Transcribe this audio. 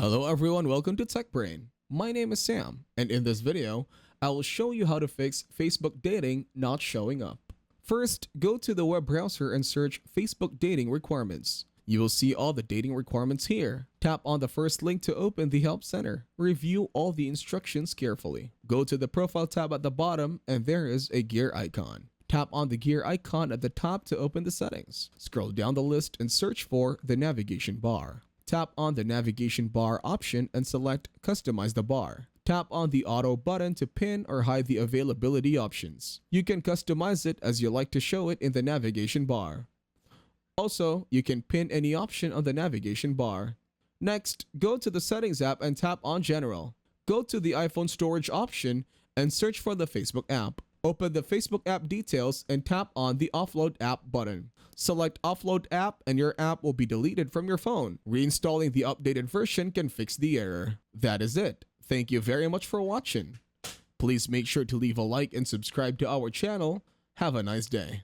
Hello everyone, welcome to TechBrain. My name is Sam, and in this video, I will show you how to fix Facebook dating not showing up. First, go to the web browser and search Facebook dating requirements. You will see all the dating requirements here. Tap on the first link to open the Help Center. Review all the instructions carefully. Go to the Profile tab at the bottom and there is a gear icon. Tap on the gear icon at the top to open the settings. Scroll down the list and search for the navigation bar. Tap on the navigation bar option and select Customize the bar. Tap on the auto button to pin or hide the availability options. You can customize it as you like to show it in the navigation bar. Also, you can pin any option on the navigation bar. Next, go to the Settings app and tap on General. Go to the iPhone storage option and search for the Facebook app. Open the Facebook app details and tap on the Offload App button. Select Offload App and your app will be deleted from your phone. Reinstalling the updated version can fix the error. That is it. Thank you very much for watching. Please make sure to leave a like and subscribe to our channel. Have a nice day.